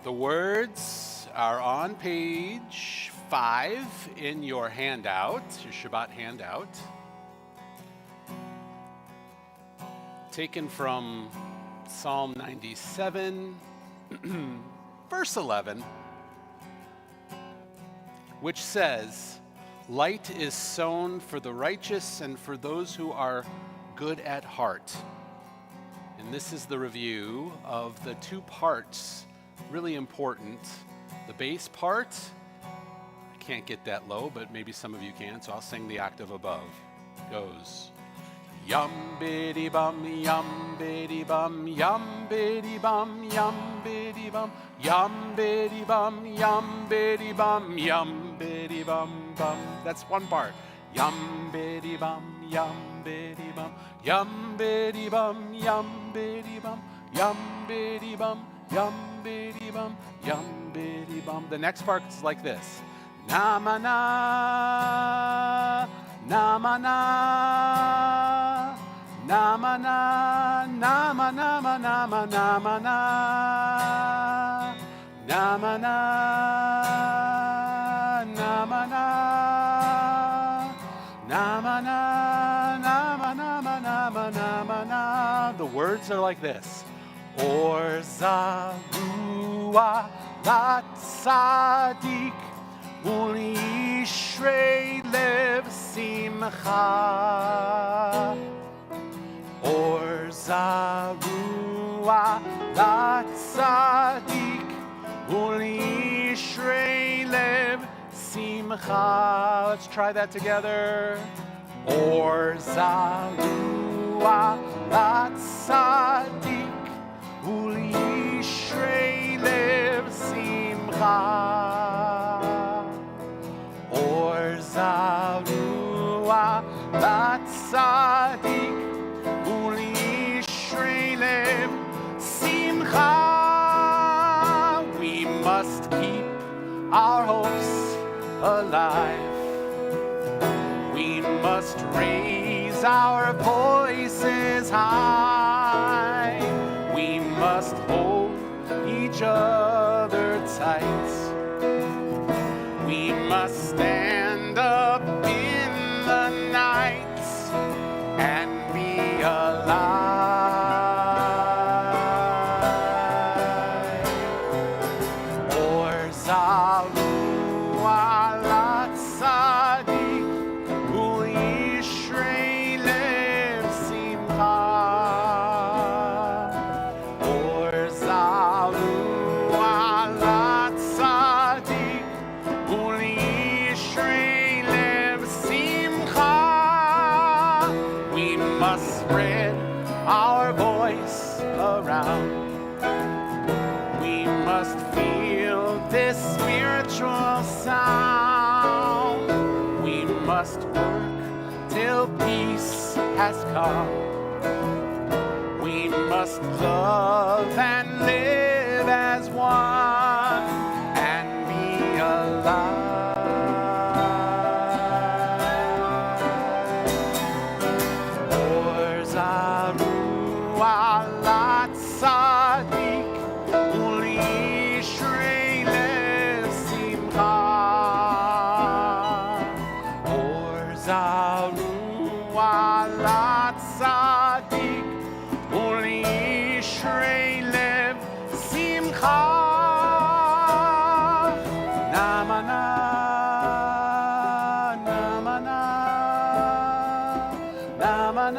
The words are on page 5 in your handout, your Shabbat handout. Taken from Psalm 97, verse 11, which says, "Light is sown for the righteous and for those who are good at heart." And this is the review of the two parts, really important. The bass part, I can't get that low, but maybe some of you can, so I'll sing the octave above. It goes, yum biddy bum, yum biddy bum, yum biddy bum, yum biddy bum, yum biddy bum, yum biddy bum, yum biddy bum bum. That's one part. Yum biddy bum, yum biddy bum, yum biddy bum, yum biddy bum, yum biddy bum, yum biddy bum, yum biddy bum. The next part is like this. Na ma na, na ma na, na ma na, na ma na ma na ma na ma na, na ma na, na ma na, na ma na, na ma na ma na ma na ma na. The words are like this. Or zarua lat tzadik u'lishrei lev simcha. Or zarua lat tzadik u'lishrei lev simcha. Let's try that together. Or zarua lat tzadik u'lishrei lev simcha. Or zarua lat tzadik u'lishrei lev simcha. We must keep our hopes alive. We must raise our voices high. We must hold each other tight. We must stand up in the night and be alive. Or zarua lat tzadik u'lishrei lev simcha. Spread our voice around. We must feel this spiritual sound. We must work till peace has come. We must love and live as one and be alive. Lat tzadik u'lishrei lev simcha. Or zarua lat tzadik u'lishrei lev simcha. Na ma na, na ma na, na ma na.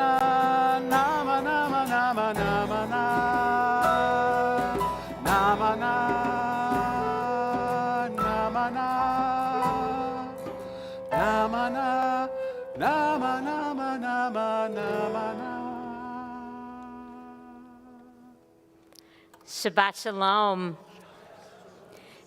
Shabbat Shalom.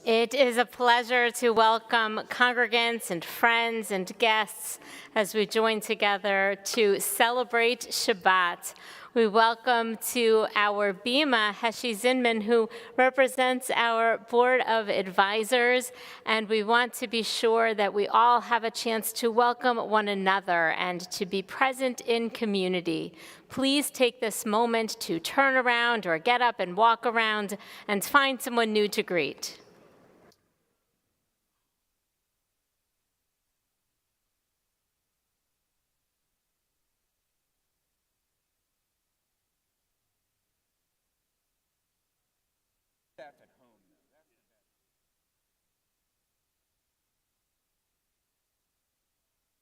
It is a pleasure to welcome congregants and friends and guests as we join together to celebrate Shabbat We welcome to our Bima Heshi Zinman, who represents our Board of Advisors, and we want to be sure that we all have a chance to welcome one another and to be present in community. Please take this moment to turn around or get up and walk around and find someone new to greet.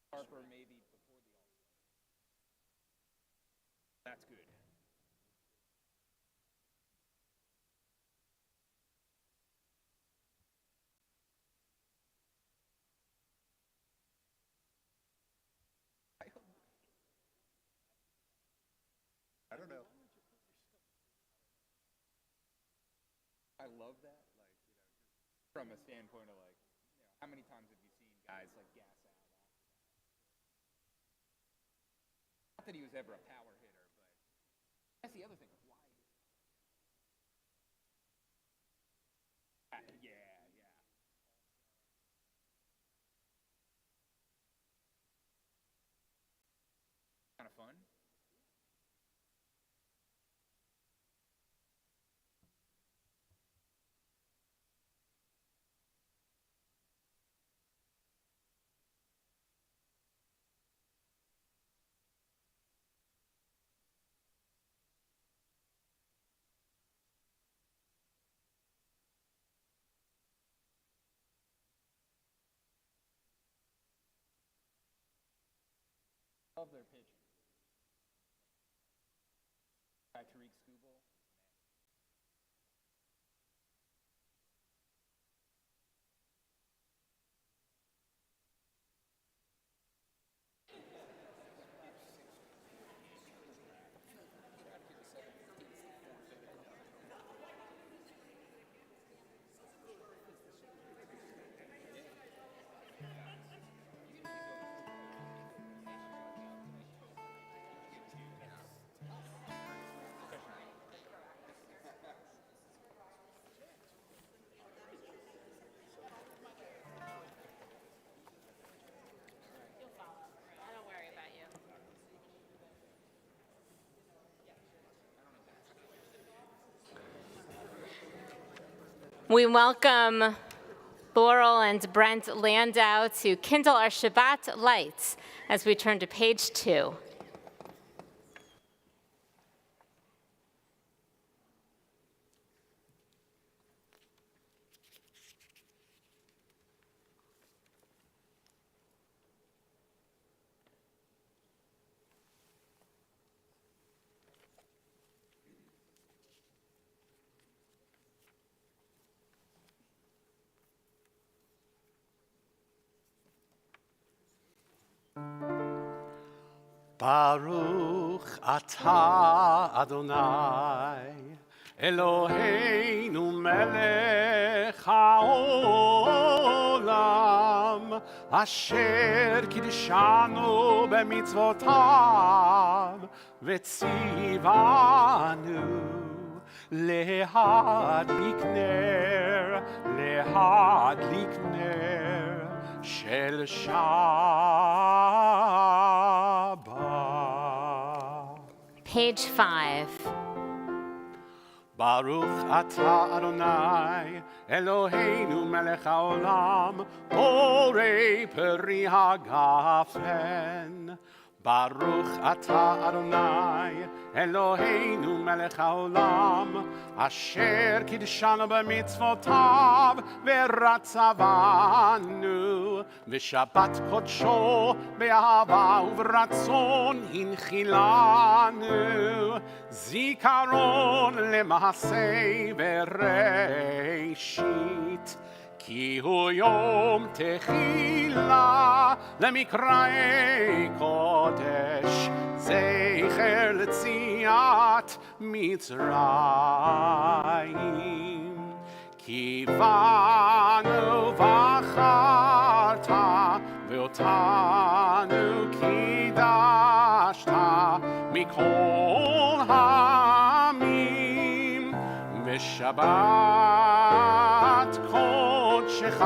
Harper maybe before the all. That's good. I don't know. I love that, like, from a standpoint of like, how many times have you seen guys like gas out after that? Not that he was ever a power hitter, but that's the other thing. Why? Yeah. Kind of fun. Love their pitching. Tariq Skubal. We welcome Laurel and Brent Landau to kindle our Shabbat lights as we turn to page 2. Baruch atah Adonai, Eloheinu melech haolam, asher kiddushanu b'mitzvotav, v'tzivanu lehadlik ner shel Shabbat. Page 5. Baruch atah Adonai, Eloheinu melech haolam, borei peri hagafen. Baruch atah Adonai, Eloheinu melech haolam, asher kiddushanu b'mitzvotav, v'ratzavanu, v'shabbat kodsho, be'ahava u'v'ratzon hinchilanu, zikaron lema'aseh bereishit. Ki hu yom techila lemikrai kodesh zecher letziat Mitzrayim. Ki vanu vacharta ve'otanu kidashta mikol בשבת קודשך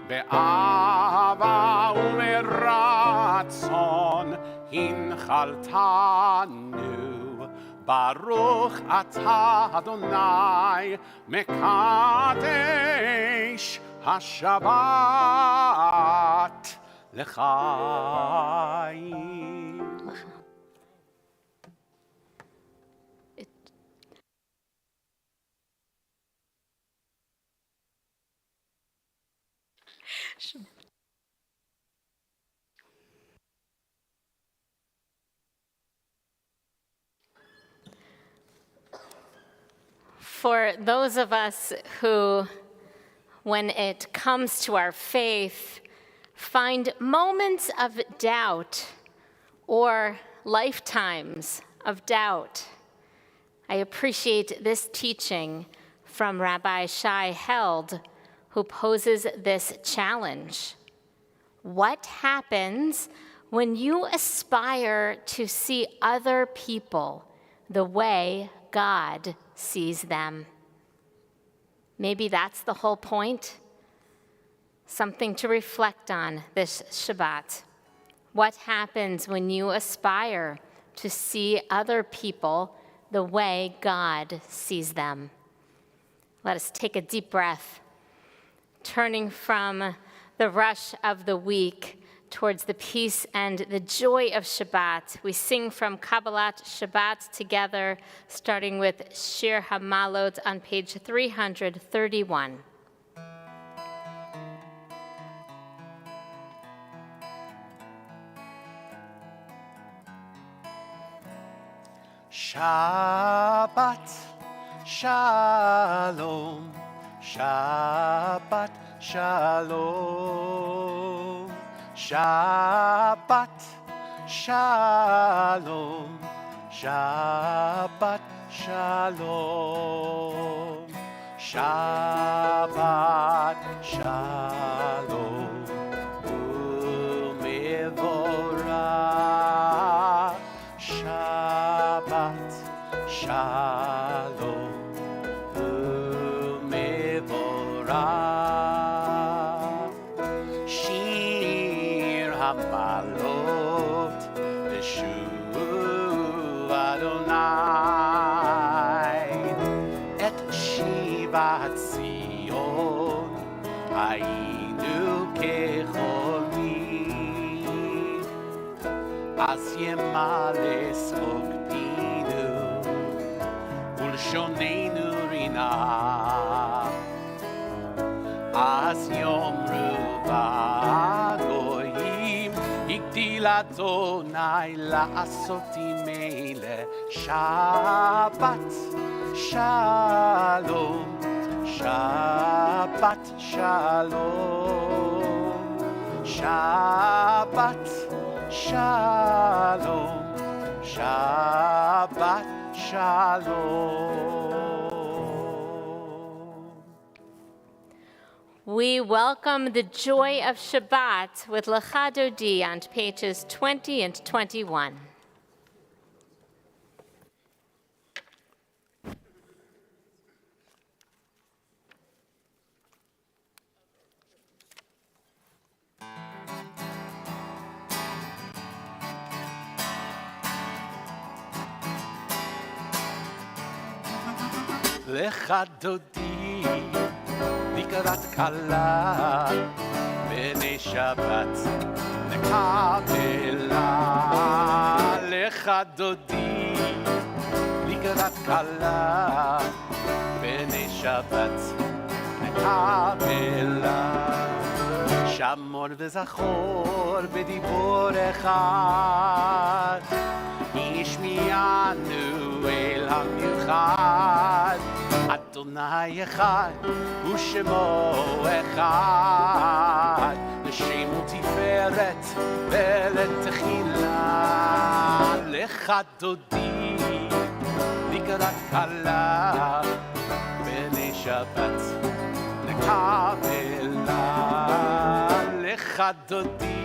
באהבה וברצון הנחלתנו. ברוך אתה אדוני מקדש השבת לחיים. For those of us who, when it comes to our faith, find moments of doubt or lifetimes of doubt, I appreciate this teaching from Rabbi Shai Held, who poses this challenge. What happens when you aspire to see other people the way God sees them? Maybe that's the whole point. Something to reflect on this Shabbat. What happens when you aspire to see other people the way God sees them? Let us take a deep breath, turning from the rush of the week towards the peace and the joy of Shabbat. We sing from Kabbalat Shabbat together, starting with Shir HaMalot on page 331. Shabbat Shalom, Shabbat Shalom, Shabbat Shalom, Shabbat Shalom, Shabbat Shalom, Umevorach, Shabbat Shalom, Umevorach, Shir HaMalot, Beshu Adonai, Et Shivat Zion, Haynu Kecholmi, As Yemales Okpinu, Ulshonenu Rina, As Yomru Vagoyim, Igdil Adonai La'asoti Meile, Shabbat Shalom, Shabbat Shalom, Shabbat Shalom, Shabbat Shalom. We welcome the joy of Shabbat with Lecha Dodi on pages 20 and 21. Lecha Dodi, Nikarat Kala, B'nei Shabbat, Nekabela. Lecha Dodi, Nikarat Kala, B'nei Shabbat, Nekabela. Shamor v'zachor b'dibor echad, Ishmianu el hamichad, Adonai echad, Ushemo echad, L'shemu tiferet ve'letechila. Lecha Dodi, Nikarat Kala, B'nei Shabbat, Nekabela. Lecha Dodi,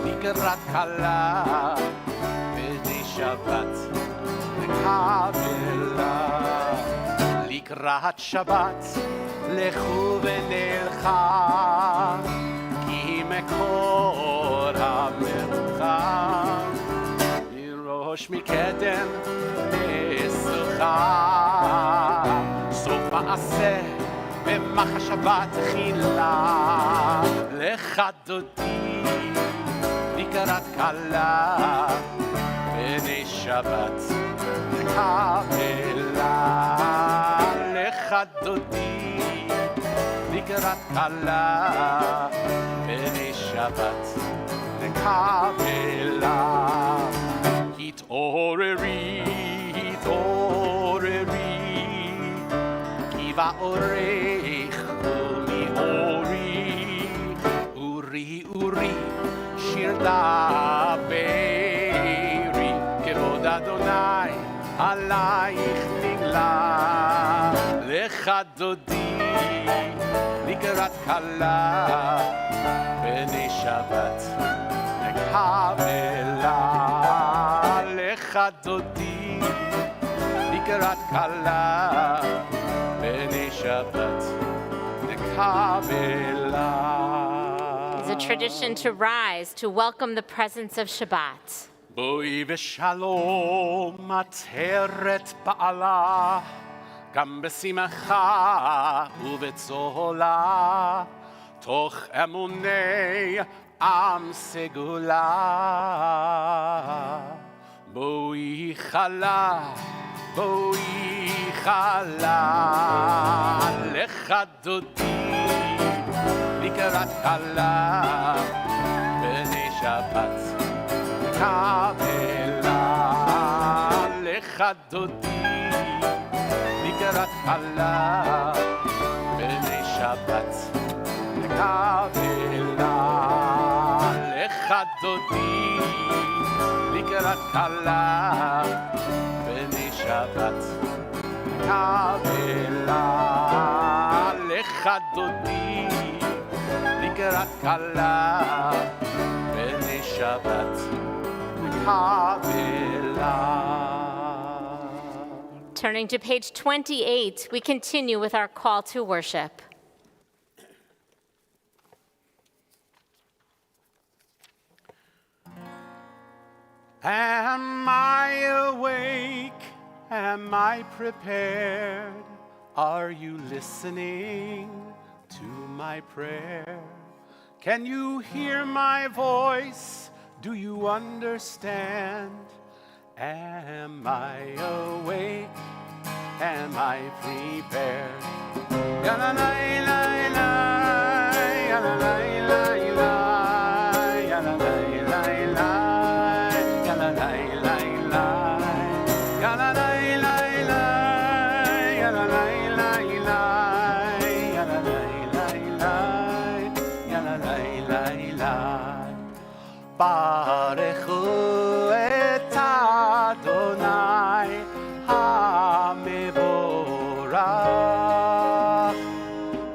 Nikarat Kala, B'nei Shabbat, Nekabela. לקראת שבת, לכו ונלכה, כי מקור המלוכה, מראש מקדם משוכה, סוף מעשה במחשבה תחילה, לך דודי לקראת כלה, בני שבת קבלה, לך דודי לקראת כלה, בני שבת קבלה. התעוררי, התעוררי, כי באורך ומאורי, אורי אורי שיר דברי, כבוד אדוני עלייך נגלה, לך דודי לקראת כלה, בני שבת קבלה, לך דודי לקראת כלה, בני שבת קבלה. It's a tradition to rise to welcome the presence of Shabbat. בואי ושלום עטרת בעלה, גם בשמחה ובצהלה, תוך אמוני עם סגולה. בואי חלה, בואי חלה, לך דודי לקראת כלה, בני שבת קבלה, לך דודי לקראת כלה, בני שבת קבלה, לך דודי לקראת כלה, בני שבת קבלה, לך דודי לקראת כלה, בני שבת Turning to page 28, we continue with our call to worship. Am I awake? Am I prepared? Are you listening to my prayer? Can you hear my voice? Do you understand? Am I awake? Am I prepared? Ya la la la la, ya la la la la, ya la la la la, ya la la la la, ya la la la la, ya la la la la, ya la la la la, ya la la la la. Barechu et Adonai HaMevorach,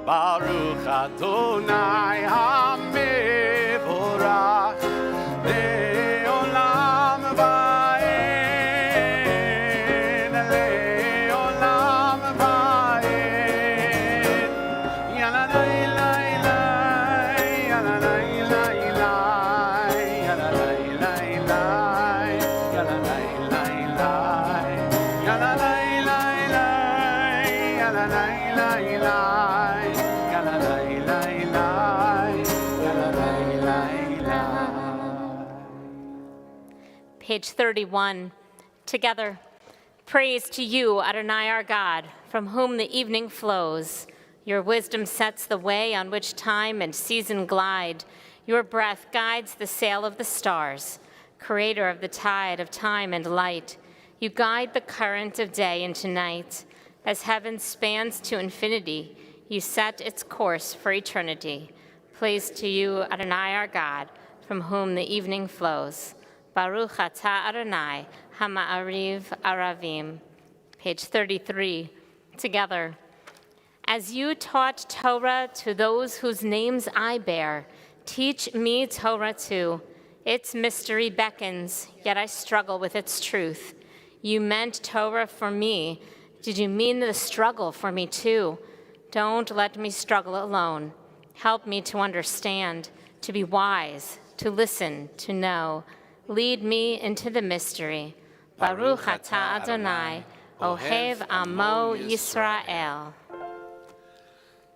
Baruch Adonai HaMevorach, Le'olam va'ed, Le'olam va'ed. Ya la la la la, ya la la la la, ya la la la la, ya la la la la, ya la la la la, ya la la la la, ya la la la la, ya la la la la. Page 31. Together. Praise to you, Adonai our God, from whom the evening flows. Your wisdom sets the way on which time and season glide. Your breath guides the sail of the stars, creator of the tide of time and light. You guide the current of day into night. As heaven spans to infinity, you set its course for eternity. Praise to you, Adonai our God, from whom the evening flows. Baruch atah Adonai, Hama'ariv Aravim. Page 33. Together. As you taught Torah to those whose names I bear, teach me Torah too. Its mystery beckons, yet I struggle with its truth. You meant Torah for me, Did you mean the struggle for me too? Don't let me struggle alone. Help me to understand, to be wise, to listen, to know. Lead me into the mystery. Baruch atah Adonai, Ohev Amo Yisrael.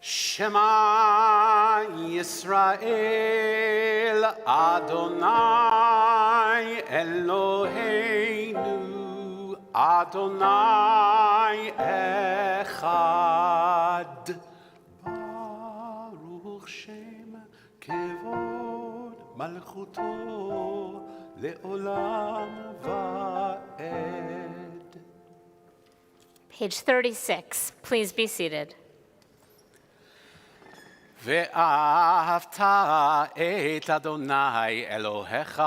Shema Yisrael, Adonai Eloheinu, Adonai Echad. Baruch Shem Kevod Malchuto Le'olam Va'ed. Page 36, please be seated. ואהבת את אדוני אלוהיך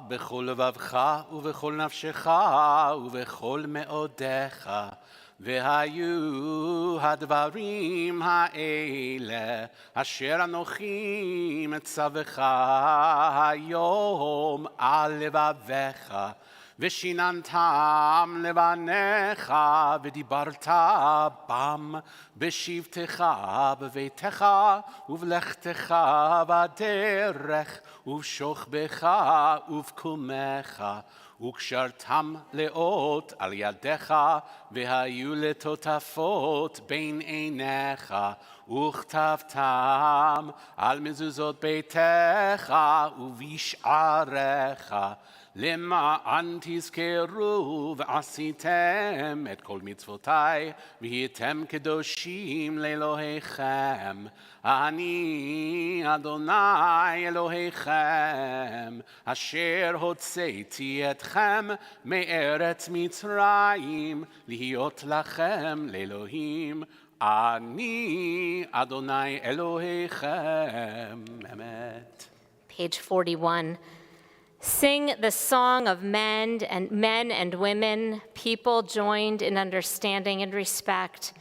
בכל לבבך ובכל נפשך ובכל מאודיך. והיו הדברים האלה אשר אנוכי מצווך היום על לבביך. ושיננתם לבניך ודיברת בם בשבתך בביתך ובלכתך בדרך ובשוכבך ובקומך וקשרתם לאות על ידיך והיו לטוטפות בין עיניך וכתבתם על מזוזות ביתך ובשעריך למען תזכרו ועשיתם את כל מצוותי והייתם קדושים לאלוהיכם. אני אדוני אלוהיכם אשר הוצאתי אתכם מארץ מצרים להיות לכם לאלוהים. אני אדוני אלוהיכם. אמת. Page 41. Sing the song of men and women, people joined in understanding and respect,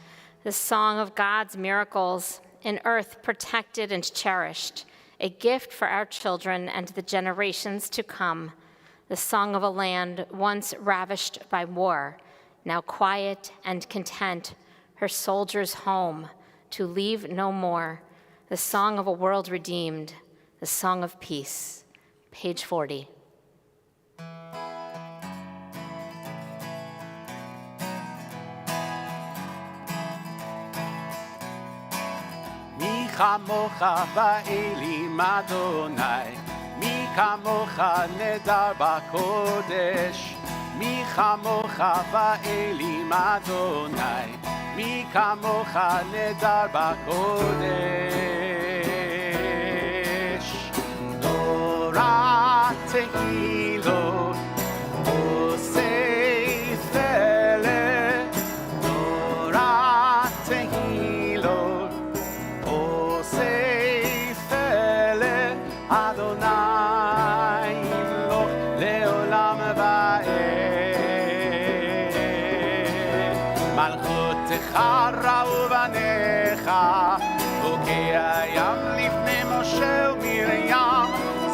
the song of God's miracles, an earth protected and cherished, a gift for our children and the generations to come, the song of a land once ravished by war, now quiet and content, her soldiers home, to leave no more, the song of a world redeemed, the song of peace. Page 40. מי כמוך באלים אדוני, מי כמוך נדר בקודש, מי כמוך באלים אדוני, מי כמוך נדר בקודש. נורא תהילות עושי פלא, נורא תהילות עושי פלא, אדוני ימלוך לעולם ועד. מלכותך ראו בניך, חוקי הים לפני משה ומרים,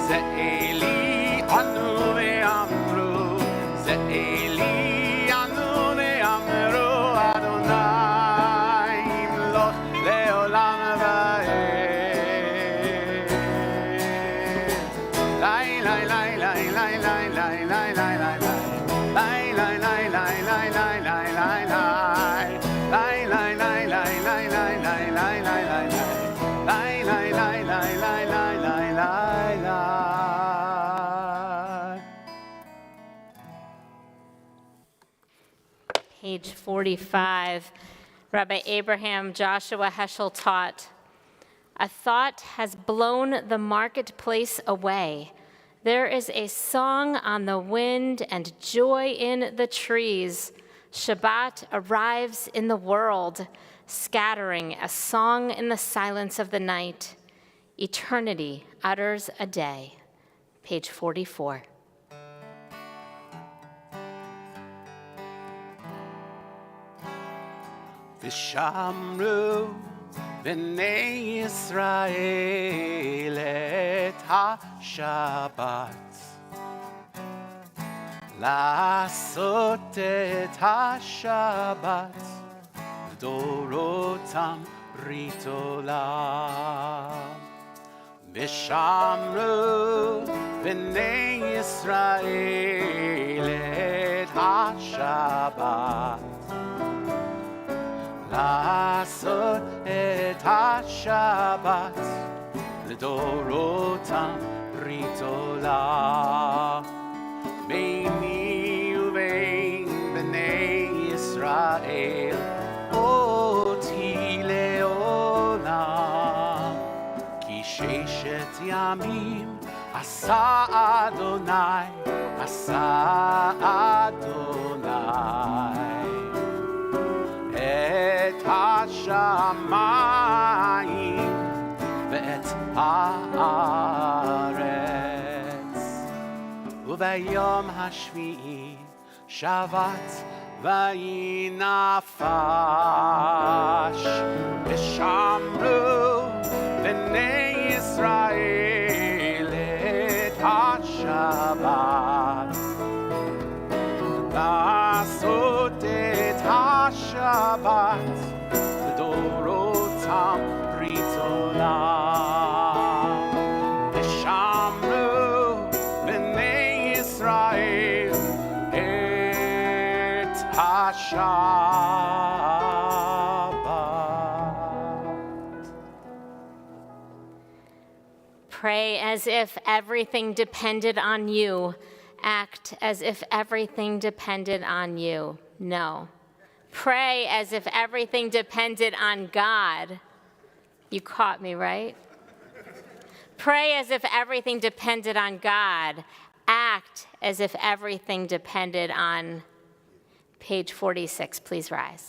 זה אלי ענו ואמרו, זה אלי ענו ואמרו, אדוני ימלוך לעולם ועד. לי לי לי לי לי לי לי לי לי Page 45, Rabbi Abraham Joshua Heschel taught, "A thought has blown the marketplace away. There is a song on the wind and joy in the trees. Shabbat arrives in the world, scattering a song in the silence of the night. Eternity utters a day." Page 44. ושמרו בני ישראל את השבת, לעשות את השבת לדורותם ברית עולם. ושמרו בני ישראל את השבת, לעשות את השבת לדורותם ברית עולם. ביני ובין בני ישראל אותי לעולם, כי ששת ימים עשה אדוני, עשה אדוני את השמיים ואת הארץ. וביום השביעי שבת וינפש, ושמרו בני ישראל את השבת, לעשות את השבת לדורותם ברית עולם. ושמרו בני ישראל את השבת. Pray as if everything depended on you. Act as if everything depended on you. No. Pray as if everything depended on God. You caught me, right? Pray as if everything depended on God. Act as if everything depended on page 46. Please rise.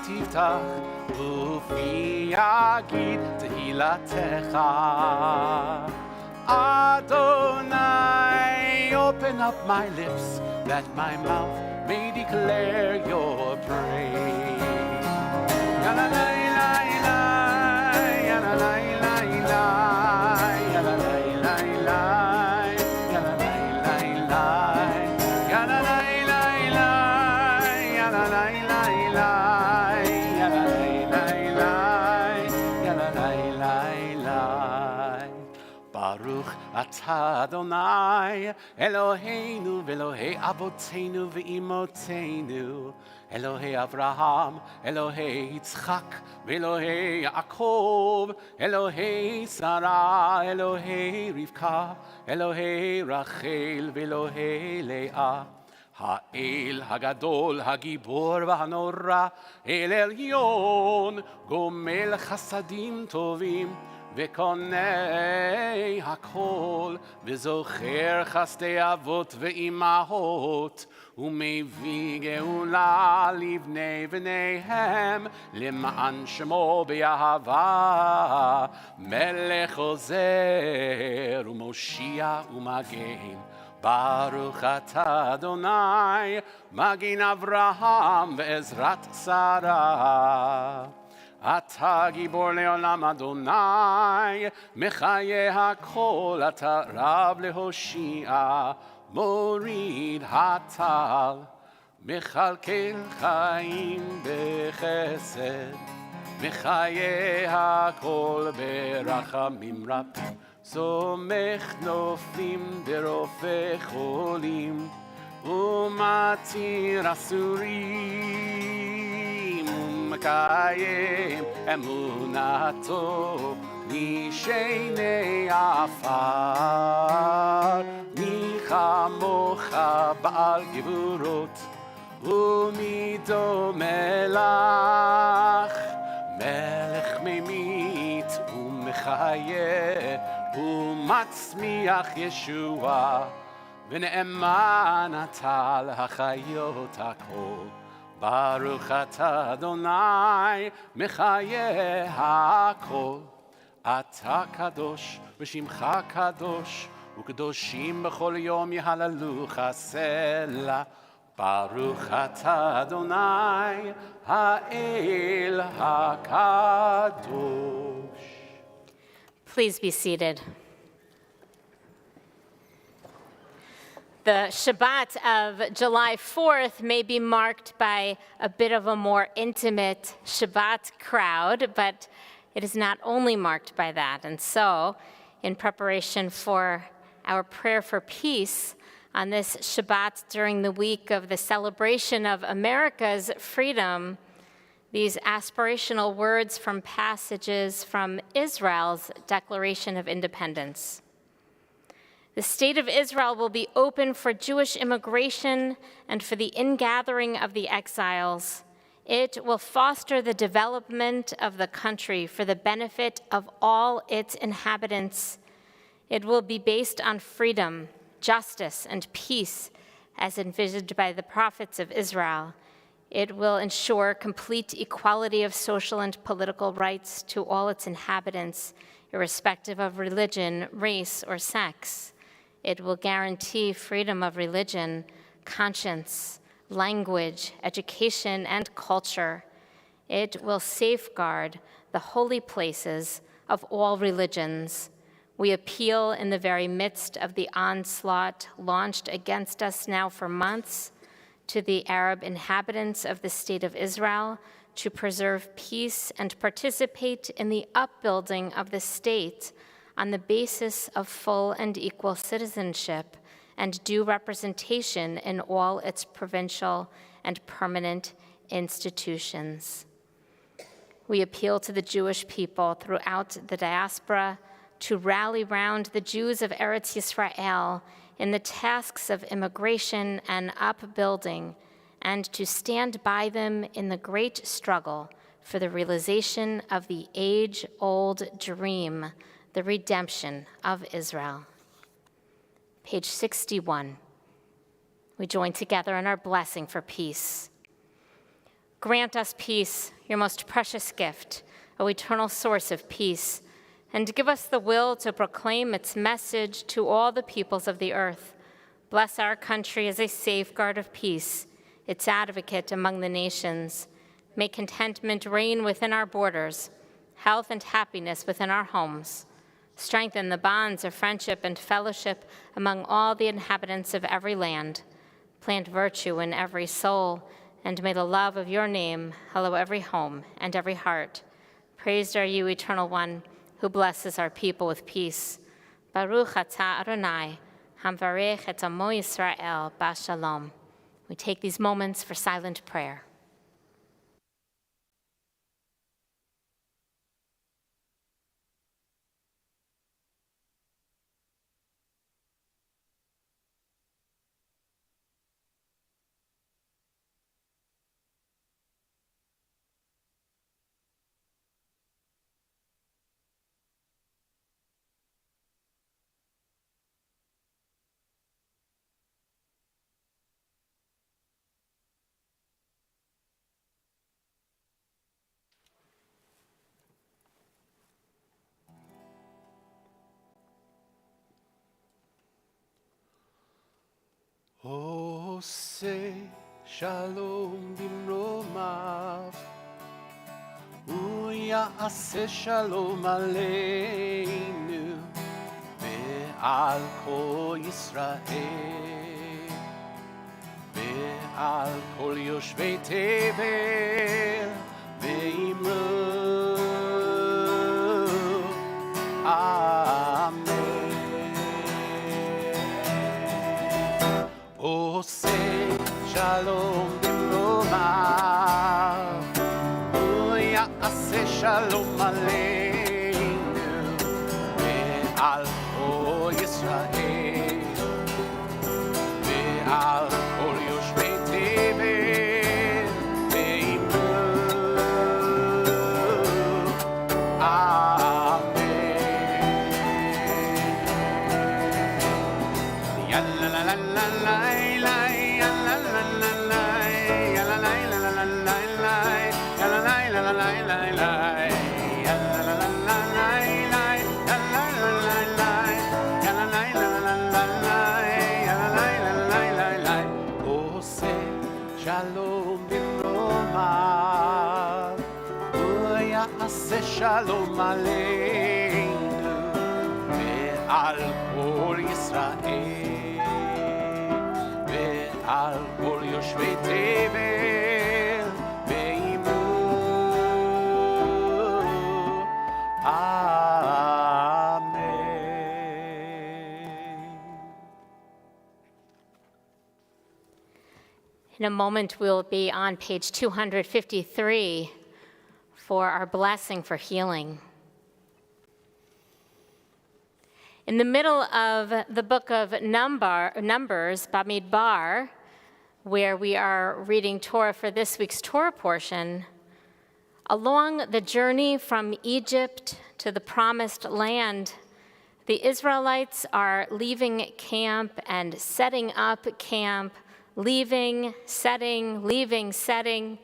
תפתח ופי יגיד תהילתך. Adonai, open up my lips that my mouth may declare your praise. Baruch atah Adonai, Eloheinu v'Elohei Avotenu v'Imotenu, Elohei Avraham, Elohei Yitzchak, v'Elohei Yaakov, Elohei Sarah, Elohei Rivka, Elohei Rachel, v'Elohei Leah. האל הגדול, הגיבור והנורא, אל עליון, גומל חסדים טובים, וקונה הכל, וזוכר חסדי אבות ואימהות, ומביא גאולה לבני בניהם, למען שמו באהבה, מלך עוזר ומושיע ומגן. ברוך אתה אדוני, מגן אברהם ועזרת שרה. אתה גיבור לעולם אדוני, מחיה הכל, אתה רב להושיע, מוריד הטל, מכלכל חיים בחסד, מחיה הכל ברחמים רב. סומך נופלים ברופא חולים, ומתיר אסורים, ומקיים אמונתו, נשעני עפר, מי כמוך בעל גבורות, ומי דומה לך, מלך ממית ומחיה, ומצמיח ישוע, ונאמן אתה להחיות הכל. ברוך אתה אדוני, מחיה הכל. אתה קדוש ושמך קדוש, וקדושים בכל יום יהללוך סלה. ברוך אתה אדוני האל הקדוש. Please be seated. The Shabbat of July 4th may be marked by a bit of a more intimate Shabbat crowd, but it is not only marked by that. And so, in preparation for our prayer for peace on this Shabbat during the week of the celebration of America's freedom, these aspirational words from passages from Israel's Declaration of Independence. The state of Israel will be open for Jewish immigration and for the ingathering of the exiles. It will foster the development of the country for the benefit of all its inhabitants. It will be based on freedom, justice, and peace as envisioned by the prophets of Israel. It will ensure complete equality of social and political rights to all its inhabitants, irrespective of religion, race, or sex. It will guarantee freedom of religion, conscience, language, education, and culture. It will safeguard the holy places of all religions. We appeal in the very midst of the onslaught launched against us now for months to the Arab inhabitants of the State of Israel to preserve peace and participate in the upbuilding of the state on the basis of full and equal citizenship and due representation in all its provincial and permanent institutions. We appeal to the Jewish people throughout the diaspora to rally round the Jews of Eretz Yisrael in the tasks of immigration and upbuilding, and to stand by them in the great struggle for the realization of the age-old dream, the redemption of Israel. Page 61. We join together in our blessing for peace. Grant us peace, your most precious gift, O eternal source of peace, and give us the will to proclaim its message to all the peoples of the earth. Bless our country as a safeguard of peace, its advocate among the nations. May contentment reign within our borders, health and happiness within our homes. Strengthen the bonds of friendship and fellowship among all the inhabitants of every land. Plant virtue in every soul, and may the love of your name hallow every home and every heart. Praised are you, Eternal One, who blesses our people with peace. Baruch atah Adonai, hamvarech et amo Yisrael b'shalom. We take these moments for silent prayer. עושה שלום במרומיו, הוא יעשה שלום עלינו ועל כל ישראל ועל כל יושבי תבל, ואמרו אמן. עושה שלום במרומיו, הוא יעשה שלום עלינו ועל כל ישראל ועל כל יושבי תבל, ואמרו אמן. יאללה לה לה לה לה la la la la la יעשה שלום עלינו ועל כל ישראל ועל כל יושבי תבל ועמו אמן. In a moment, we'll be on page 253 for our blessing for healing. In the middle of the book of Numbers, Bamidbar, where we are reading Torah for this week's Torah portion, along the journey from Egypt to the Promised Land, the Israelites are leaving camp and setting up camp, leaving, setting.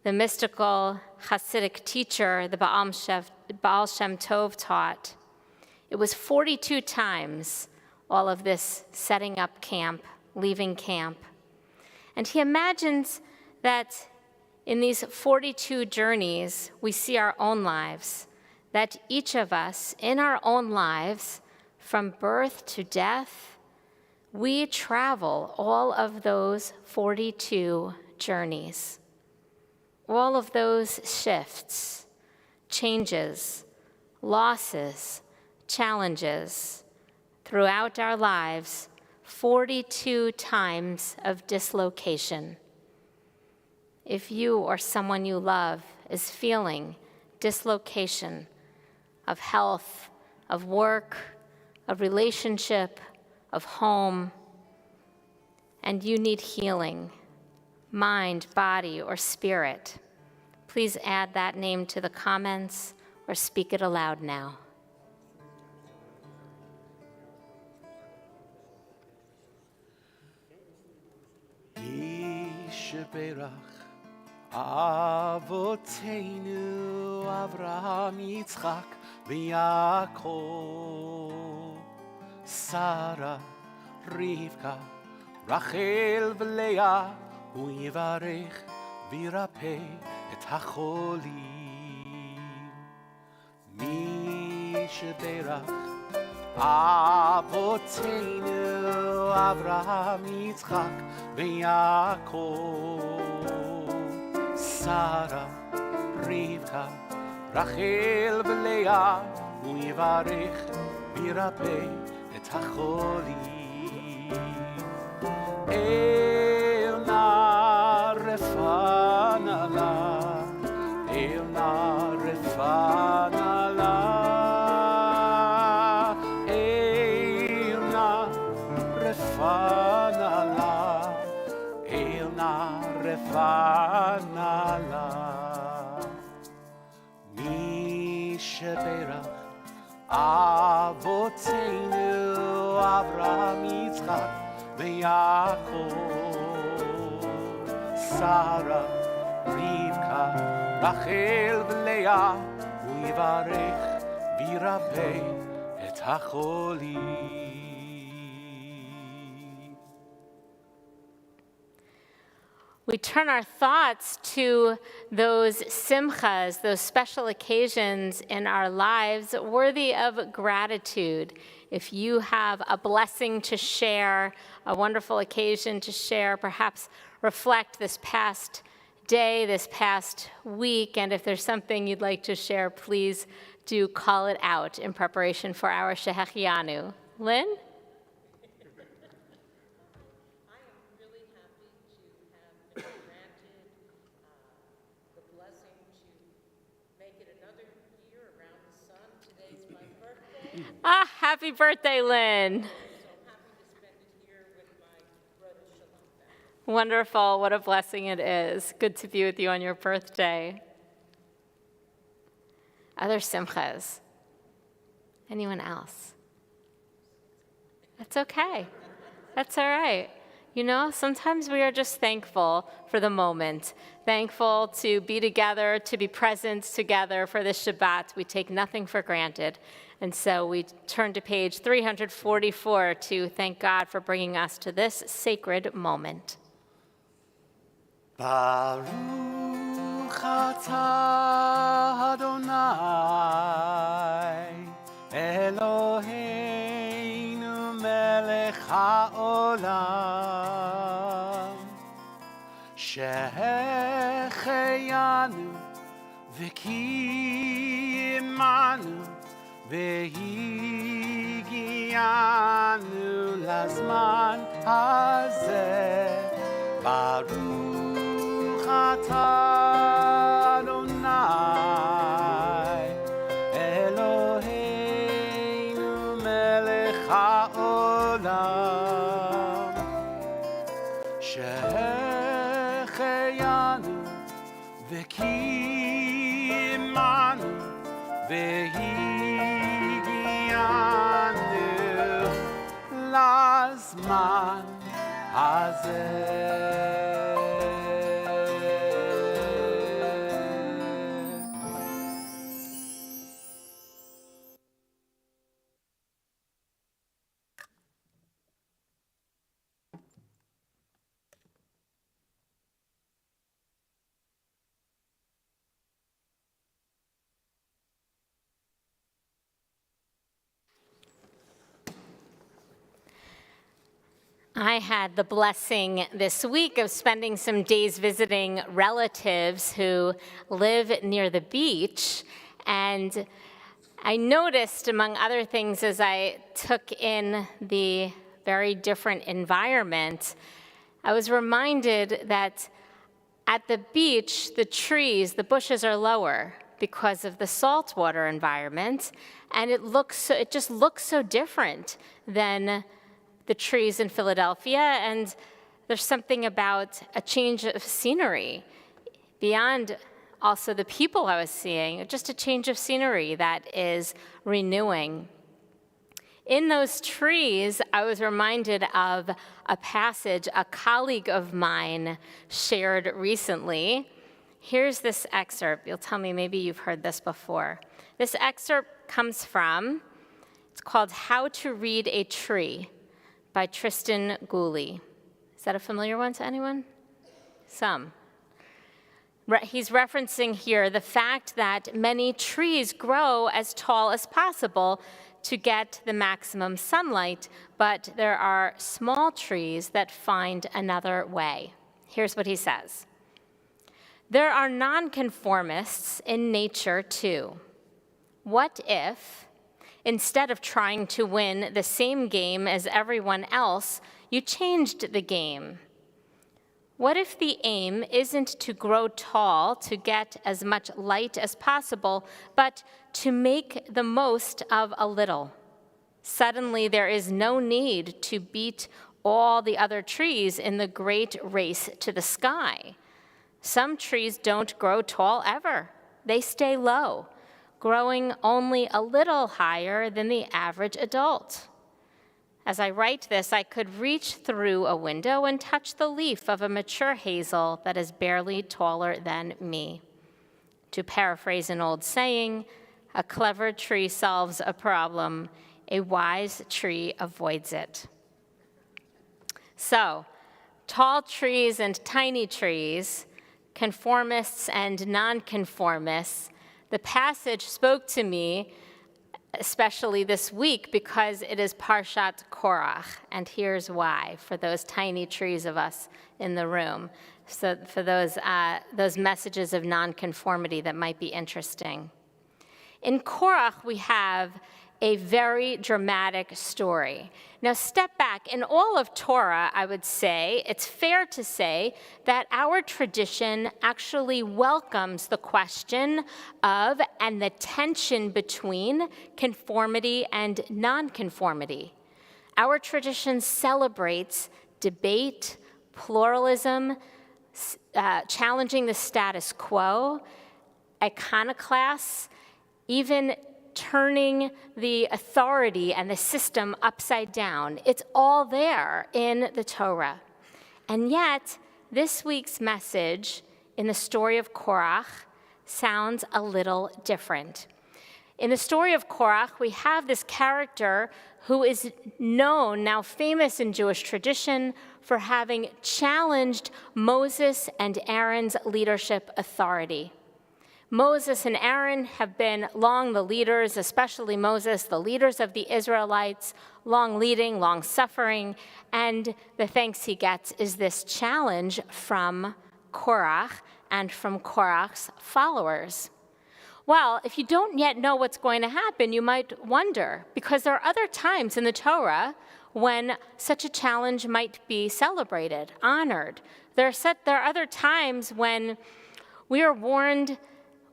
The mystical Hasidic teacher, the Baal Shem Tov, taught. It was 42 times all of this setting up camp, leaving camp. And he imagines that in these 42 journeys, we see our own lives, that each of us in our own lives, from birth to death, we travel all of those 42 journeys, all of those shifts, changes, losses, challenges throughout our lives, 42 times of dislocation. If you or someone you love is feeling dislocation of health, of work, of relationship, of home, and you need healing, mind, body, or spirit, please add that name to the comments or speak it aloud now. ישברך אבותינו אברהם יצחק ויעקב שרה רבקה רחל ולאה הוא יברך וירפא את החולים. מי שברך אבותינו אברהם יצחק ויעקב שרה רבקה רחל ולאה הוא יברך וירפא את החולים. אל נא רפא לה, אל נא רפא לה, אל נא רפא לה, אל נא רפא לה. מי שברך אבותינו אברהם יצחק ויעקב שרה רבקה רחל ולאה הוא יברך וירפא את החולים. We turn our thoughts to those simchas, those special occasions in our lives worthy of gratitude. If you have a blessing to share, a wonderful occasion to share, perhaps reflect this past day, this past week, and if there's something you'd like to share, please do call it out in preparation for our Shehechianu. Lynn? Ah, happy birthday, Lynn. Wonderful. What a blessing it is. Good to be with you on your birthday. Other simchas? Anyone else? That's okay. That's all right. You know, sometimes we are just thankful for the moment, thankful to be together, to be present together for this Shabbat. We take nothing for granted. And so we turn to page 344 to thank God for bringing us to this sacred moment. Baruch אתה אדוני אלוהינו מלך העולם שהחיינו וקיימנו והגיענו לזמן הזה ברוך אתה אדוני אלוהינו מלך העולם שהחיינו וקיימנו והגיענו לזמן הזה. I had the blessing this week of spending some days visiting relatives who live near the beach, and I noticed, among other things, as I took in the very different environment, I was reminded that at the beach, the trees, the bushes are lower because of the saltwater environment, and it just looks so different than the trees in Philadelphia, and there's something about a change of scenery beyond also the people I was seeing, just a change of scenery that is renewing. In those trees, I was reminded of a passage a colleague of mine shared recently. Here's this excerpt. You'll tell me maybe you've heard this before. This excerpt comes from, it's called How to Read a Tree by Tristan Gooley. Is that a familiar one to anyone? Some. He's referencing here the fact that many trees grow as tall as possible to get the maximum sunlight, but there are small trees that find another way. Here's what he says. There are nonconformists in nature too. What if, instead of trying to win the same game as everyone else, you changed the game? What if the aim isn't to grow tall to get as much light as possible, but to make the most of a little? Suddenly, there is no need to beat all the other trees in the great race to the sky. Some trees don't grow tall ever. They stay low, growing only a little higher than the average adult. As I write this, I could reach through a window and touch the leaf of a mature hazel that is barely taller than me. To paraphrase an old saying, a clever tree solves a problem, a wise tree avoids it. So, tall trees and tiny trees, conformists and nonconformists, the passage spoke to me, especially this week, because it is Parshat Korach, and here's why, for those tiny trees of us in the room, so for those messages of nonconformity that might be interesting. In Korach, we have a very dramatic story. Now, step back. In all of Torah, I would say, it's fair to say that our tradition actually welcomes the question of and the tension between conformity and nonconformity. Our tradition celebrates debate, pluralism, challenging the status quo, iconoclasts, even turning the authority and the system upside down. It's all there in the Torah. And yet, this week's message in the story of Korach sounds a little different. In the story of Korach, we have this character who is known, now famous in Jewish tradition, for having challenged Moses and Aaron's leadership authority. Moses and Aaron have been long the leaders, especially Moses, the leaders of the Israelites, long leading, long suffering, and the thanks he gets is this challenge from Korach and from Korach's followers. Well, if you don't yet know what's going to happen, you might wonder, because there are other times in the Torah when such a challenge might be celebrated, honored. There are other times when we are warned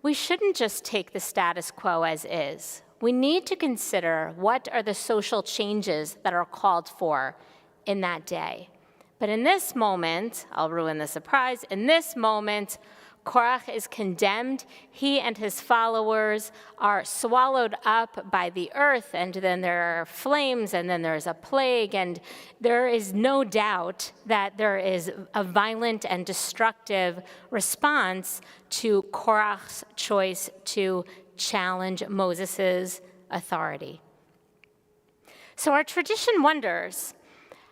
we shouldn't just take the status quo as is. We need to consider what are the social changes that are called for in that day. But in this moment, I'll ruin the surprise, in this moment, Korach is condemned. He and his followers are swallowed up by the earth, and then there are flames, and then there's a plague, and there is no doubt that there is a violent and destructive response to Korach's choice to challenge Moses' authority. So our tradition wonders,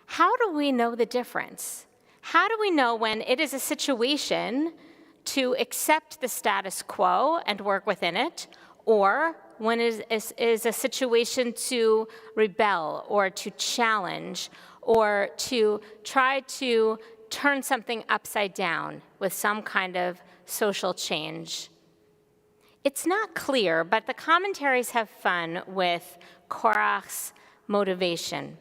how do we know the difference? How do we know when it is a situation to accept the status quo and work within it, or when it is a situation to rebel or to challenge or to try to turn something upside down with some kind of social change? It's not clear, but the commentaries have fun with Korach's motivation,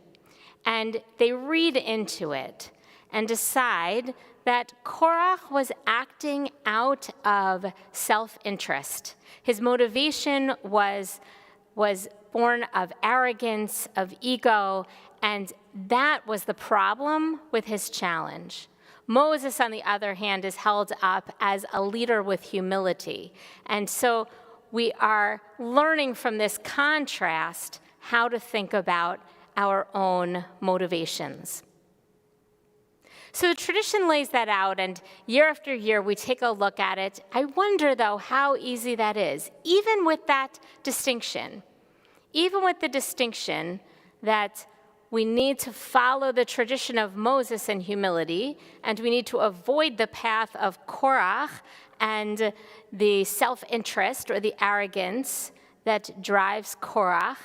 and they read into it and decide that Korach was acting out of self-interest. His motivation was born of arrogance, of ego, and that was the problem with his challenge. Moses, on the other hand, is held up as a leader with humility. And so we are learning from this contrast how to think about our own motivations. So the tradition lays that out, and year after year we take a look at it. I wonder, though, how easy that is, even with that distinction, even with the distinction that we need to follow the tradition of Moses in humility, and we need to avoid the path of Korach and the self-interest or the arrogance that drives Korach.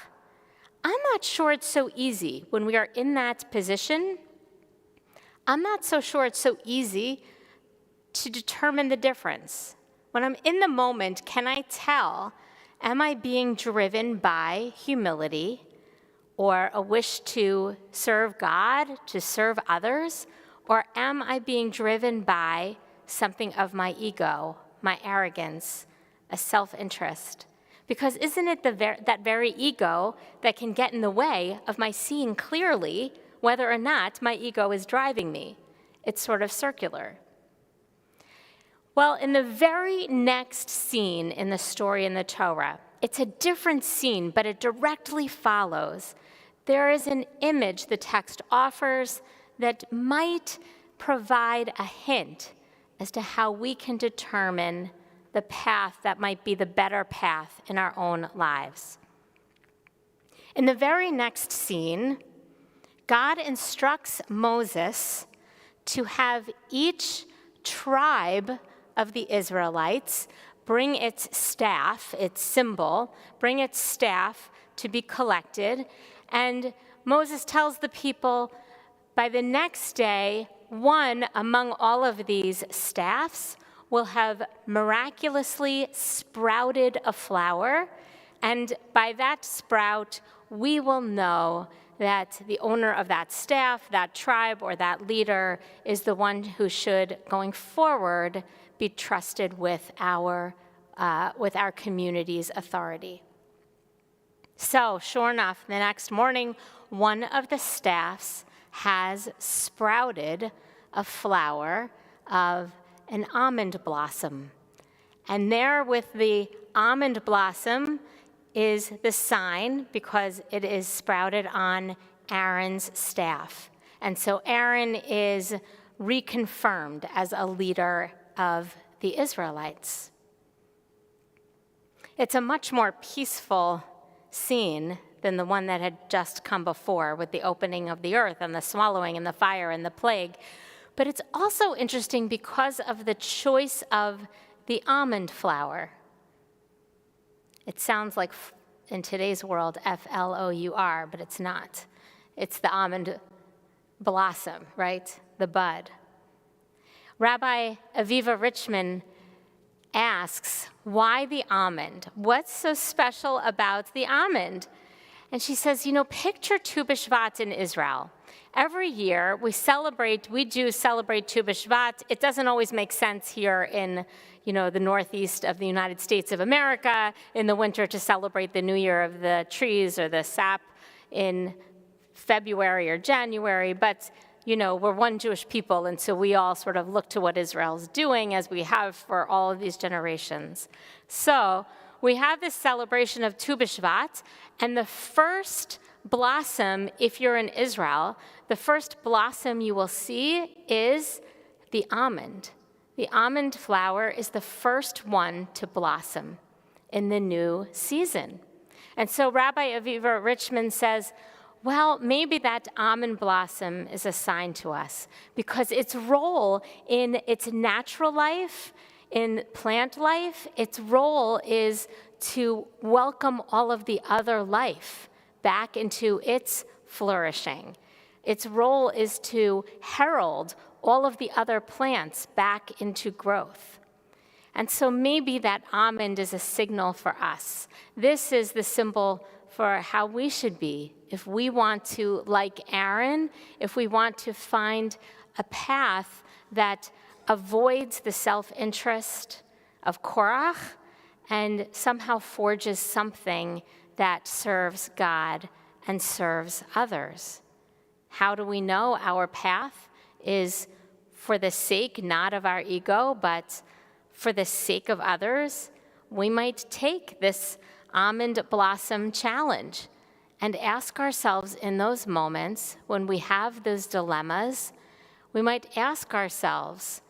I'm not sure it's so easy when we are in that position. I'm not so sure it's so easy to determine the difference. When I'm in the moment, can I tell, am I being driven by humility or a wish to serve God, to serve others, or am I being driven by something of my ego, my arrogance, a self-interest? Because isn't it that very ego that can get in the way of my seeing clearly whether or not my ego is driving me? It's sort of circular. Well, in the very next scene in the story in the Torah, it's a different scene, but it directly follows. There is an image the text offers that might provide a hint as to how we can determine the path that might be the better path in our own lives. In the very next scene, God instructs Moses to have each tribe of the Israelites bring its staff, its symbol, bring its staff to be collected. And Moses tells the people, by the next day, one among all of these staffs will have miraculously sprouted a flower, and by that sprout, we will know that the owner of that staff, that tribe, or that leader is the one who should, going forward, be trusted with our community's authority. So, sure enough, the next morning, one of the staffs has sprouted a flower of an almond blossom. And there with the almond blossom is the sign, because it is sprouted on Aaron's staff. And so Aaron is reconfirmed as a leader of the Israelites. It's a much more peaceful scene than the one that had just come before with the opening of the earth and the swallowing and the fire and the plague. But it's also interesting because of the choice of the almond flour. It sounds like, in today's world, Flour, but it's not. It's the almond blossom, right? The bud. Rabbi Aviva Richman asks, why the almond? What's so special about the almond? And she says, picture Tu B'Shvat in Israel. Every year we Jews celebrate Tu B'Shvat. It doesn't always make sense here in the northeast of the United States of America in the winter to celebrate the New Year of the trees or the sap in February or January, but we're one Jewish people, and so we all sort of look to what Israel's doing as we have for all of these generations. So we have this celebration of Tu B'Shvat, and the first blossom, if you're in Israel, the first blossom you will see is the almond. The almond flower is the first one to blossom in the new season. And so Rabbi Aviva Richman says, well, maybe that almond blossom is a sign to us because its role in its natural life, in plant life, its role is to welcome all of the other life back into its flourishing. Its role is to herald all of the other plants back into growth. And so maybe that almond is a signal for us. This is the symbol for how we should be if we want to, like Aaron, if we want to find a path that avoids the self-interest of Korach and somehow forges something that serves God and serves others. How do we know our path is for the sake not of our ego, but for the sake of others? We might take this almond blossom challenge and ask ourselves in those moments when we have those dilemmas, we might ask ourselves,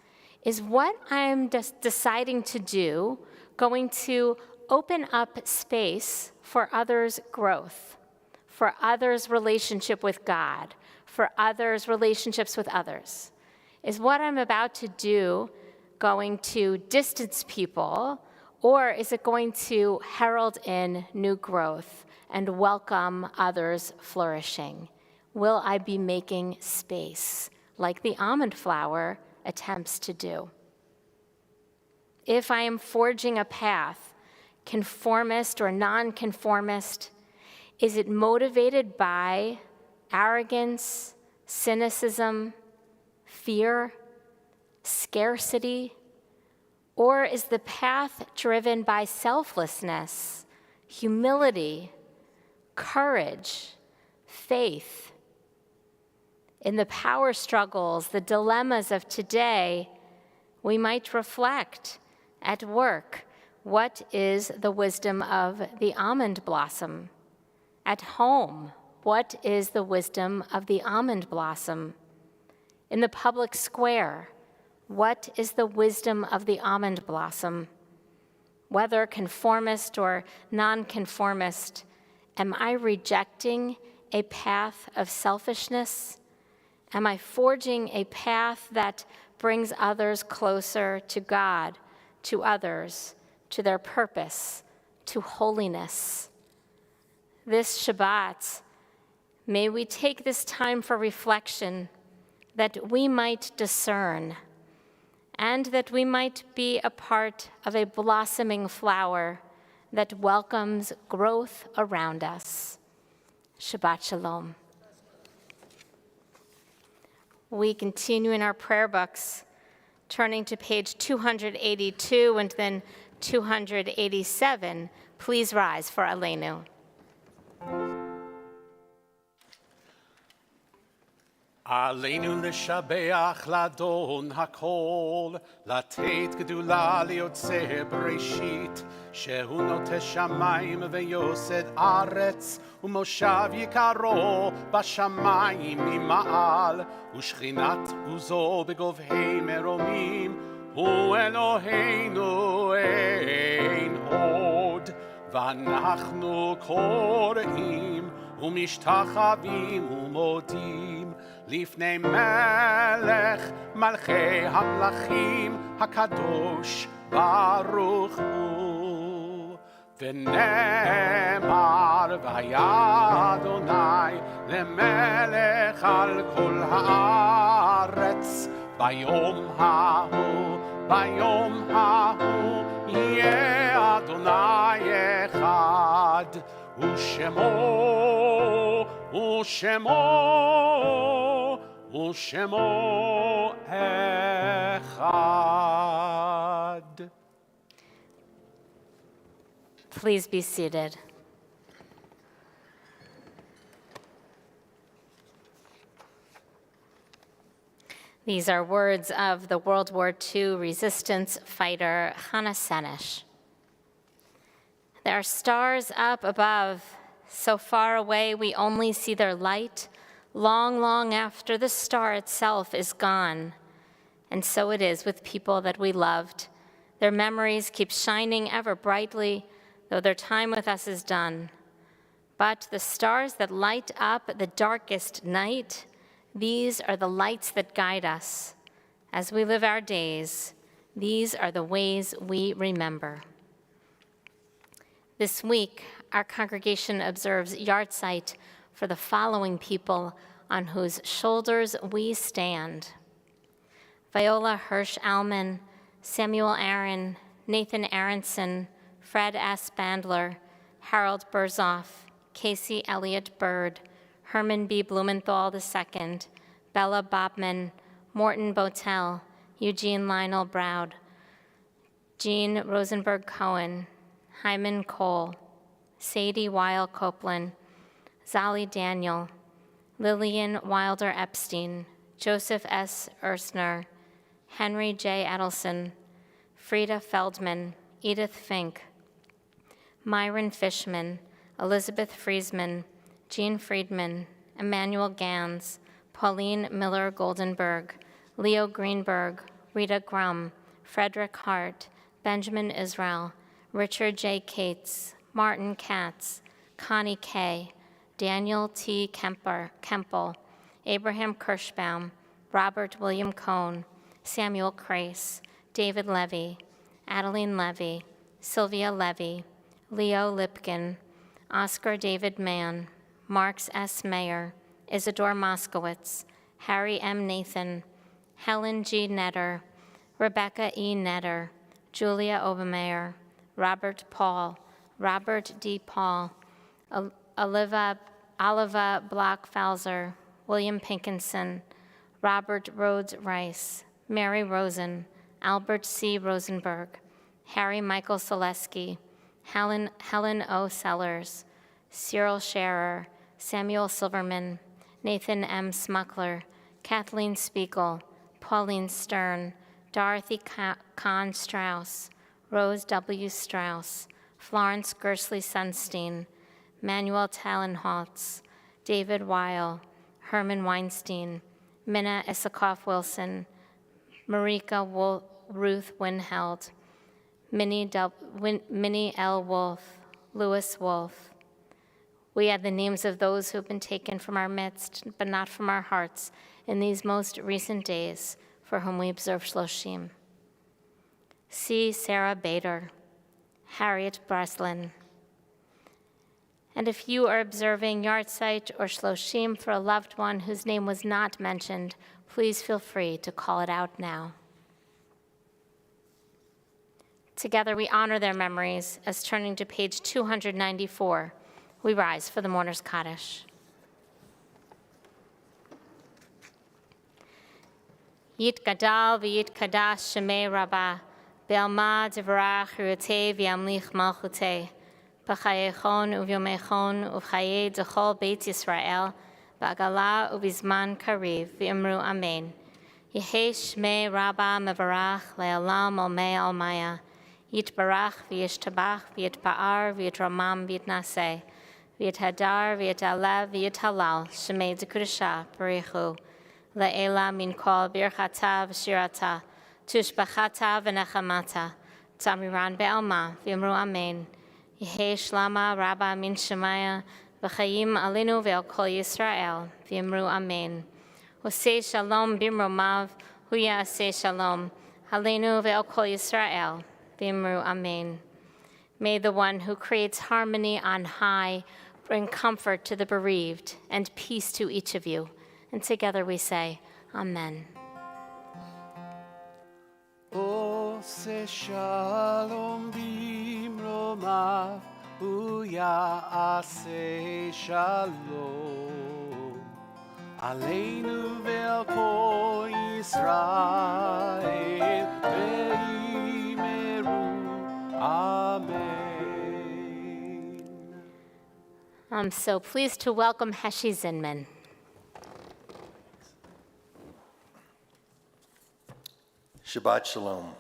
is what I'm deciding to do going to open up space for others' growth, for others' relationship with God, for others' relationships with others? Is what I'm about to do going to distance people, or is it going to herald in new growth and welcome others' flourishing? Will I be making space like the almond flower attempts to do? If I am forging a path, conformist or nonconformist, is it motivated by arrogance, cynicism, fear, scarcity? Or is the path driven by selflessness, humility, courage, faith? In the power struggles, the dilemmas of today, we might reflect at work, what is the wisdom of the almond blossom? At home, what is the wisdom of the almond blossom? In the public square, what is the wisdom of the almond blossom? Whether conformist or nonconformist, am I rejecting a path of selfishness? Am I forging a path that brings others closer to God, to others, to their purpose, to holiness? This Shabbat, may we take this time for reflection that we might discern and that we might be a part of a blossoming flower that welcomes growth around us. Shabbat Shalom. We continue in our prayer books, turning to page 282 and then 287. Please rise for Aleinu. עלינו לשבח לאדון הכל, לתת גדולה ליוצא בראשית, שהוא נוטה שמיים ויוסד ארץ, ומושב יקרו בשמיים ממעל, ושכינת עוזו בגובהי מרומים, הוא אלוהינו אין עוד. ואנחנו קוראים ומשתחווים ומודים לפני מלך מלכי המלכים הקדוש ברוך הוא. ונאמר והיה אדוני למלך על כל הארץ ביום ההוא יהיה אדוני אחד ושמו אחד. Please be seated. These are words of the World War II resistance fighter Hannah Senesh. There are stars up above, so far away we only see their light, long, long after the star itself is gone. And so it is with people that we loved. Their memories keep shining ever brightly, though their time with us is done. But the stars that light up the darkest night, these are the lights that guide us. As we live our days, these are the ways we remember. This week, our congregation observes yahrzeit for the following people on whose shoulders we stand: Viola Hirsch Alman, Samuel Aaron, Nathan Aronson, Fred S. Bandler, Harold Berzoff, Casey Elliott Bird, Herman B. Blumenthal II, Bella Bobman, Morton Botel, Eugene Lionel Browd, Jean Rosenberg Cohen, Hyman Cole, Sadie Weil Copeland, Zali Daniel, Lillian Wilder Epstein, Joseph S. Ersner, Henry J. Edelson, Frida Feldman, Edith Fink, Myron Fishman, Elizabeth Friesman, Jean Friedman, Emmanuel Gans, Pauline Miller Goldenberg, Leo Greenberg, Rita Grum, Frederick Hart, Benjamin Israel, Richard J. Cates, Martin Katz, Connie Kay, Daniel T. Kempel, Abraham Kirschbaum, Robert William Cohn, Samuel Crace, David Levy, Adeline Levy, Sylvia Levy, Leo Lipkin, Oscar David Mann, Marks S. Mayer, Isidore Moskowitz, Harry M. Nathan, Helen G. Netter, Rebecca E. Netter, Julia Obermeyer, Robert Paul, Robert D. Paul, Oliva Block-Falzer, William Pinkinson, Robert Rhodes Rice, Mary Rosen, Albert C. Rosenberg, Harry Michael Selesky, Helen O. Sellers, Cyril Scherer, Samuel Silverman, Nathan M. Smuckler, Kathleen Spiegel, Pauline Stern, Dorothy Kahn Strauss, Rose W. Strauss, Florence Gersley Sunstein, Manuel Tallenholtz, David Weil, Herman Weinstein, Minna Issakoff Wilson, Marika Ruth Winheld, Minnie L. Wolf, Louis Wolf. We add the names of those who have been taken from our midst, but not from our hearts, in these most recent days, for whom we observe Shloshim. C. Sarah Bader, Harriet Breslin. And if you are observing yahrzeit or Shloshim for a loved one whose name was not mentioned, please feel free to call it out now. Together we honor their memories as, turning to page 294, we rise for the mourner's Kaddish. Yit gadal v'yit kadash shemei rabbah, be'alma divrach ru'atei v'yamlich malchutei, b'chayechon u'vyomechon u'chayei d'chol beit Yisrael, ba'agala u'bizman kariv v'imru amen. Yehei shmei rabbah mevarach le'alam olmei almaya, yitbarach v'yishtabach v'yitpa'ar v'yitramam v'yitnaseh, v'yithadar v'yitalev v'yithalal shemei d'kudashah b'richu, le'ela min kol birchata v'shirata, tushbachata v'nechamata, tamiran be'alma v'imru amen. Yehi Shlama Rabba Min Shemaya, V'chayim Alinu Ve'al Kol Yisrael, V'yimru Amen. Oseh Shalom Bimromav, Huya Aseh Shalom, Alinu Ve'al Kol Yisrael, V'yimru Amen. May the one who creates harmony on high bring comfort to the bereaved and peace to each of you. And together we say, Amen. Oseh Shalom Bimromav, Huya Aseh Shalom, Aleinu Ve'al Kol Yisrael, Ve'yimeru Amen. I'm so pleased to welcome Heshi Zinman. Shabbat Shalom.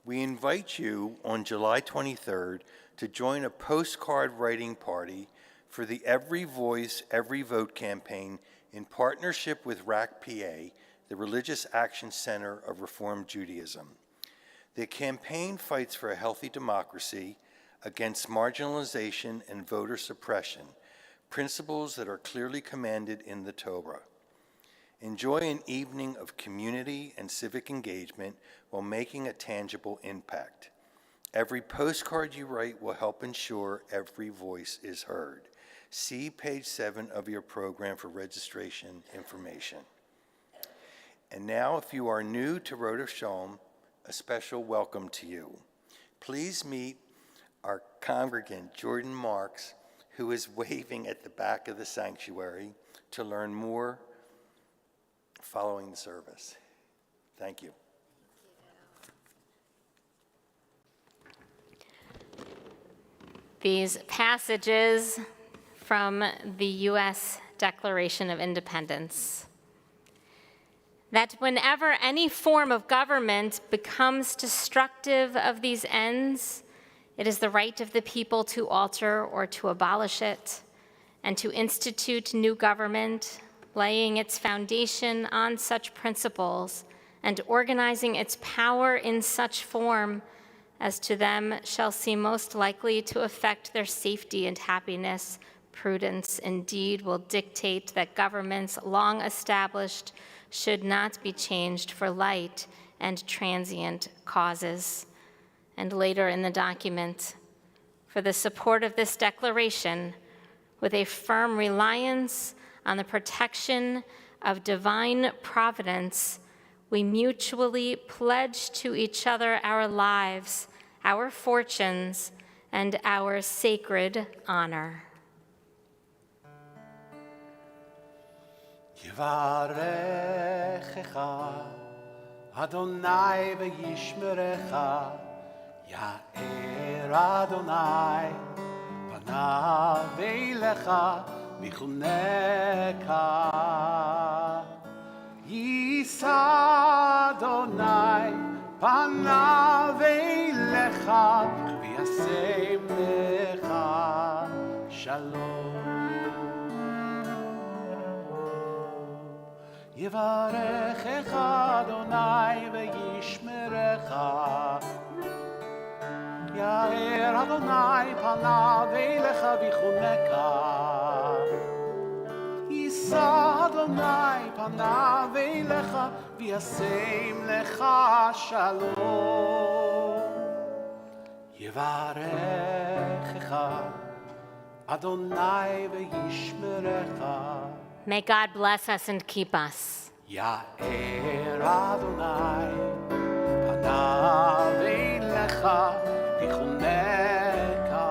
We invite you on July 23rd to join a postcard writing party for the Every Voice, Every Vote campaign in partnership with RAC-PA, the Religious Action Center of Reform Judaism. The campaign fights for a healthy democracy, against marginalization and voter suppression, principles that are clearly commanded in the Torah. Enjoy an evening of community and civic engagement while making a tangible impact. Every postcard you write will help ensure every voice is heard. See page 7 of your program for registration information. And now, if you are new to Road of Shalom, a special welcome to you. Please meet our congregant, Jordan Marks, who is waving at the back of the sanctuary to learn more following the service. Thank you. These passages from the U.S. Declaration of Independence. That whenever any form of government becomes destructive of these ends, it is the right of the people to alter or to abolish it, and to institute new government, laying its foundation on such principles, and organizing its power in such form as to them shall seem most likely to affect their safety and happiness. Prudence indeed will dictate that governments long established should not be changed for light and transient causes. And later in the document, for the support of this declaration, with a firm reliance on the protection of divine providence, we mutually pledge to each other our lives, our fortunes, and our sacred honor. Yivarechecha Adonai v'yishmerecha Ya'er Adonai panav eilecha v'chuneka Yisa Adonai panav eilecha v'yasem lecha shalom Yivarechecha Adonai v'yishmerecha Ya'er Adonai panav eilecha v'chuneka Yisa Adonai panav eilecha v'yasem lecha shalom Yivarechecha Adonai v'yishmerecha May God bless us and keep us. Ya'er Adonai panav eilecha v'chuneka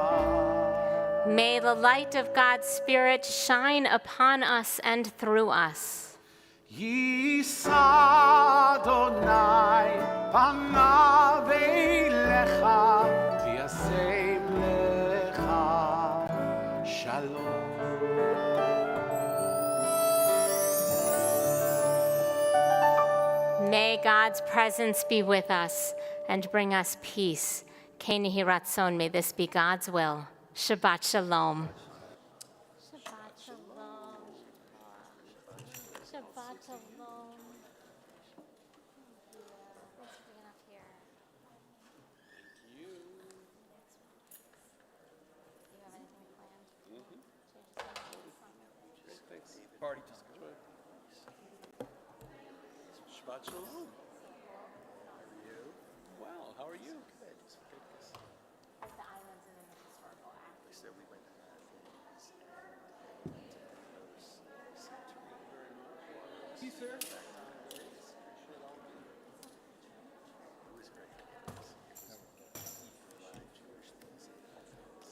May the light of God's Spirit shine upon us and through us. Yisa Adonai panav eilecha v'yasem lecha shalom May God's presence be with us and bring us peace. Kei Yehi Ratzon, may this be God's will. Shabbat Shalom. Shabbat Shalom. Shabbat Shalom. Thanks for being up here. party just good. Shabbat Shalom. How are you? Well, how are you? Good. Just focus. As the islands and the historical act. So we went to Athens and Peace, sir.